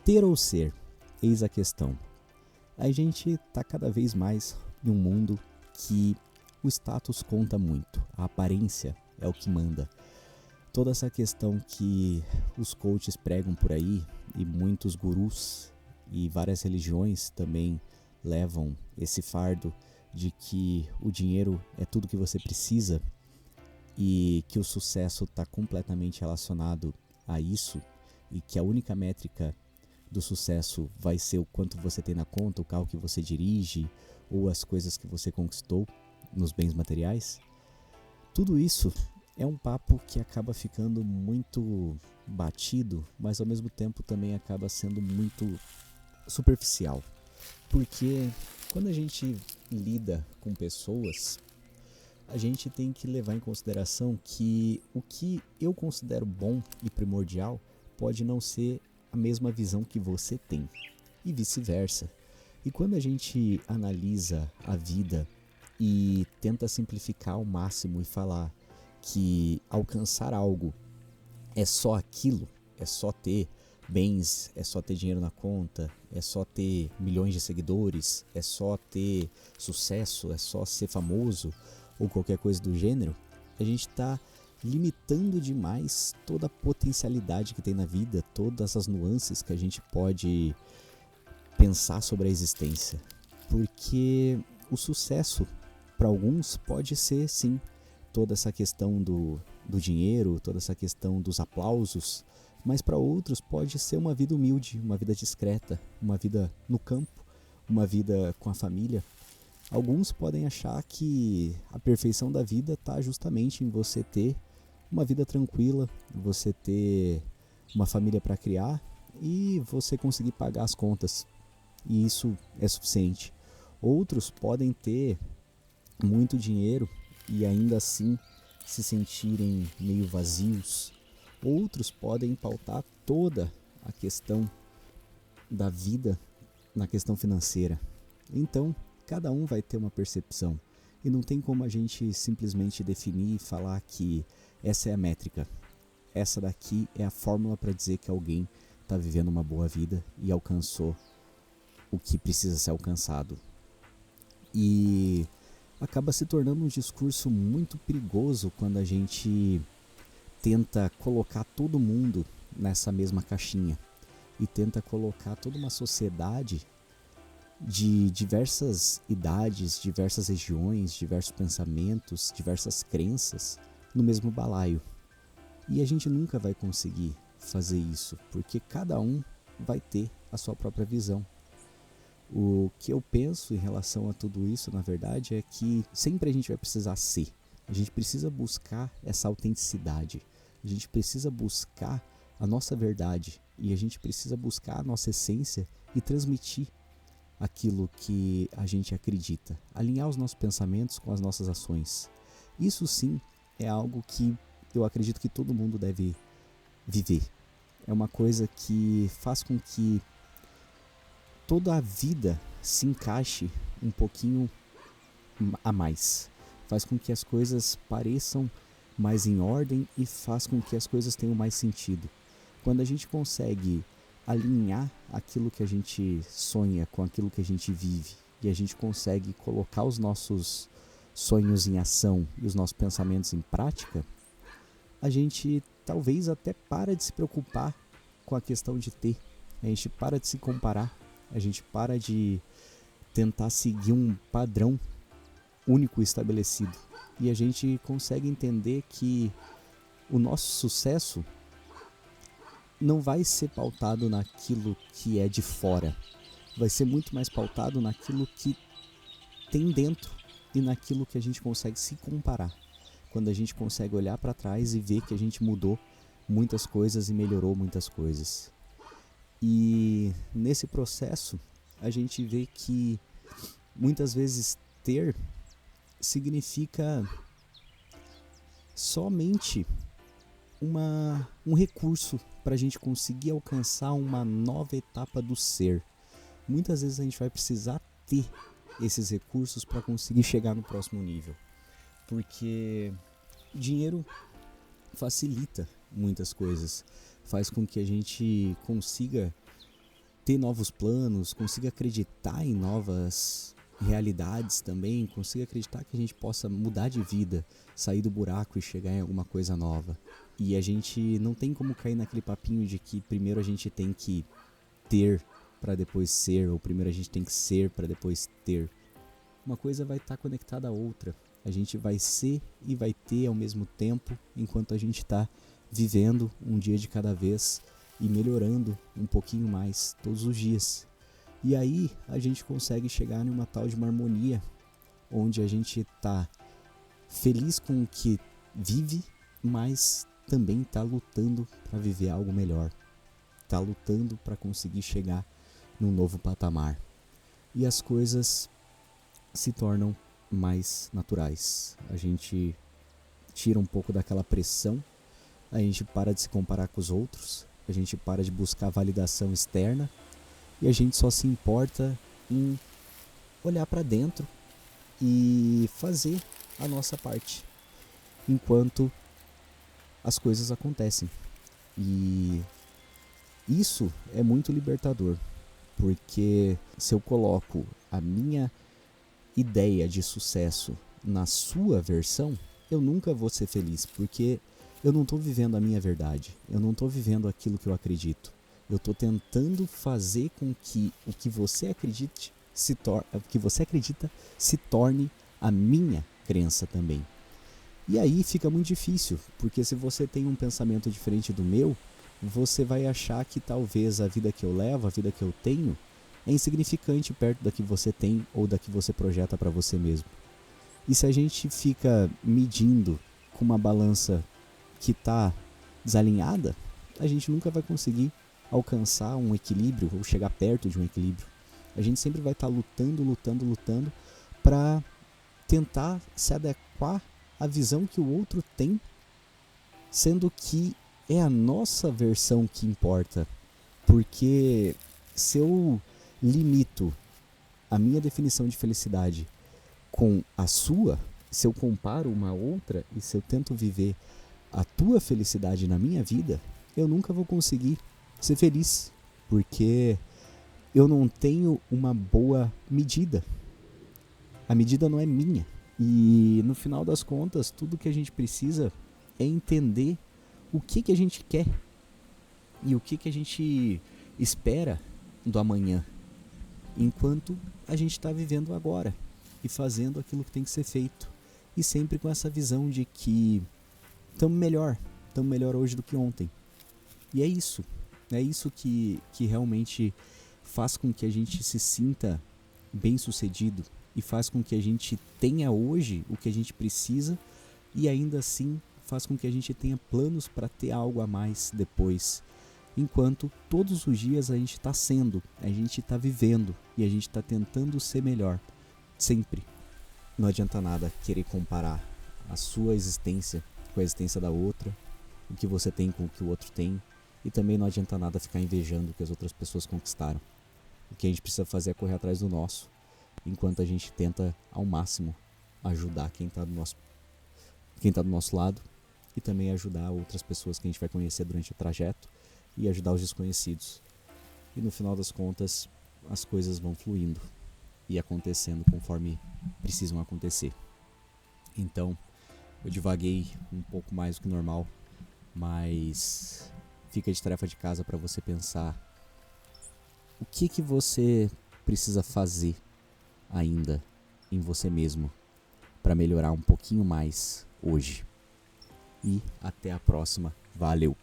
Ter ou ser? Eis a questão. A gente está cada vez mais em um mundo que o status conta muito, a aparência é o que manda. Toda essa questão que os coaches pregam por aí e muitos gurus e várias religiões também levam esse fardo de que o dinheiro é tudo que você precisa e que o sucesso está completamente relacionado a isso e que a única métrica do sucesso vai ser o quanto você tem na conta, o carro que você dirige ou as coisas que você conquistou nos bens materiais. Tudo isso é um papo que acaba ficando muito batido, mas ao mesmo tempo também acaba sendo muito superficial. Porque quando a gente lida com pessoas, a gente tem que levar em consideração que o que eu considero bom e primordial pode não ser a mesma visão que você tem, e vice-versa. E quando a gente analisa a vida e tenta simplificar ao máximo e falar que alcançar algo é só aquilo, é só ter bens, é só ter dinheiro na conta, é só ter milhões de seguidores, é só ter sucesso, é só ser famoso ou qualquer coisa do gênero, a gente está limitando demais toda a potencialidade que tem na vida, todas as nuances que a gente pode pensar sobre a existência. Porque o sucesso, para alguns, pode ser sim toda essa questão do dinheiro, toda essa questão dos aplausos, mas para outros pode ser uma vida humilde, uma vida discreta, uma vida no campo, uma vida com a família. Alguns podem achar que a perfeição da vida está justamente em você ter uma vida tranquila, você ter uma família para criar e você conseguir pagar as contas. E isso é suficiente. Outros podem ter muito dinheiro e ainda assim se sentirem meio vazios. Outros podem pautar toda a questão da vida na questão financeira. Então, cada um vai ter uma percepção e não tem como a gente simplesmente definir e falar que essa é a métrica. Essa daqui é a fórmula para dizer que alguém está vivendo uma boa vida e alcançou o que precisa ser alcançado. E acaba se tornando um discurso muito perigoso quando a gente tenta colocar todo mundo nessa mesma caixinha e tenta colocar toda uma sociedade de diversas idades, diversas regiões, diversos pensamentos, diversas crenças no mesmo balaio. E a gente nunca vai conseguir fazer isso, porque cada um vai ter a sua própria visão. O que eu penso em relação a tudo isso, na verdade, é que sempre a gente vai precisar ser. A gente precisa buscar essa autenticidade. A gente precisa buscar a nossa verdade. E a gente precisa buscar a nossa essência e transmitir aquilo que a gente acredita. Alinhar os nossos pensamentos com as nossas ações. Isso sim é algo que eu acredito que todo mundo deve viver. É uma coisa que faz com que toda a vida se encaixe um pouquinho a mais. Faz com que as coisas pareçam mais em ordem e faz com que as coisas tenham mais sentido. Quando a gente consegue alinhar aquilo que a gente sonha com aquilo que a gente vive e a gente consegue colocar os nossos sonhos em ação e os nossos pensamentos em prática, a gente talvez até para de se preocupar com a questão de ter. A gente para de se comparar, a gente para de tentar seguir um padrão único estabelecido. E a gente consegue entender que o nosso sucesso não vai ser pautado naquilo que é de fora. Vai ser muito mais pautado naquilo que tem dentro e naquilo que a gente consegue se comparar. Quando a gente consegue olhar para trás e ver que a gente mudou muitas coisas e melhorou muitas coisas. E nesse processo a gente vê que muitas vezes ter significa somente um recurso para a gente conseguir alcançar uma nova etapa do ser. Muitas vezes a gente vai precisar ter esses recursos para conseguir chegar no próximo nível. Porque dinheiro facilita muitas coisas, faz com que a gente consiga ter novos planos, consiga acreditar em novas realidades também, consiga acreditar que a gente possa mudar de vida, sair do buraco e chegar em alguma coisa nova. E a gente não tem como cair naquele papinho de que primeiro a gente tem que ter para depois ser, ou primeiro a gente tem que ser para depois ter. Uma coisa vai estar conectada à outra. A gente vai ser e vai ter ao mesmo tempo, enquanto a gente está vivendo um dia de cada vez e melhorando um pouquinho mais todos os dias. E aí a gente consegue chegar numa tal de uma harmonia, onde a gente está feliz com o que vive, mas também está lutando para viver algo melhor. Está lutando para conseguir chegar num novo patamar. E as coisas se tornam mais naturais. A gente tira um pouco daquela pressão, a gente para de se comparar com os outros, a gente para de buscar validação externa e a gente só se importa em olhar para dentro e fazer a nossa parte enquanto as coisas acontecem. E isso é muito libertador, porque se eu coloco a minha ideia de sucesso na sua versão, eu nunca vou ser feliz, porque eu não estou vivendo a minha verdade, eu não estou vivendo aquilo que eu acredito. Eu estou tentando fazer com que o que você acredite se torne a minha crença também. E aí fica muito difícil, porque se você tem um pensamento diferente do meu, você vai achar que talvez a vida que eu levo, a vida que eu tenho, é insignificante perto da que você tem ou da que você projeta para você mesmo. E se a gente fica medindo com uma balança que está desalinhada, a gente nunca vai conseguir alcançar um equilíbrio ou chegar perto de um equilíbrio. A gente sempre vai estar lutando para tentar se adequar à visão que o outro tem, sendo que é a nossa versão que importa. Porque se eu limito a minha definição de felicidade com a sua, se eu comparo uma outra e se eu tento viver a tua felicidade na minha vida, eu nunca vou conseguir ser feliz, porque eu não tenho uma boa medida. A medida não é minha. E no final das contas, tudo que a gente precisa é entender o que a gente quer e o que a gente espera do amanhã, enquanto a gente está vivendo agora e fazendo aquilo que tem que ser feito. E sempre com essa visão de que estamos melhor hoje do que ontem. E é isso que realmente faz com que a gente se sinta bem sucedido e faz com que a gente tenha hoje o que a gente precisa e ainda assim faz com que a gente tenha planos para ter algo a mais depois. Enquanto todos os dias a gente está sendo, a gente está vivendo e a gente está tentando ser melhor. Sempre. Não adianta nada querer comparar a sua existência com a existência da outra, o que você tem com o que o outro tem, e também não adianta nada ficar invejando o que as outras pessoas conquistaram. O que a gente precisa fazer é correr atrás do nosso, enquanto a gente tenta ao máximo ajudar quem está do nosso lado e também ajudar outras pessoas que a gente vai conhecer durante o trajeto e ajudar os desconhecidos. E no final das contas, as coisas vão fluindo e acontecendo conforme precisam acontecer. Então, eu divaguei um pouco mais do que normal, mas fica de tarefa de casa para você pensar o que você precisa fazer ainda em você mesmo para melhorar um pouquinho mais hoje. E até a próxima. Valeu!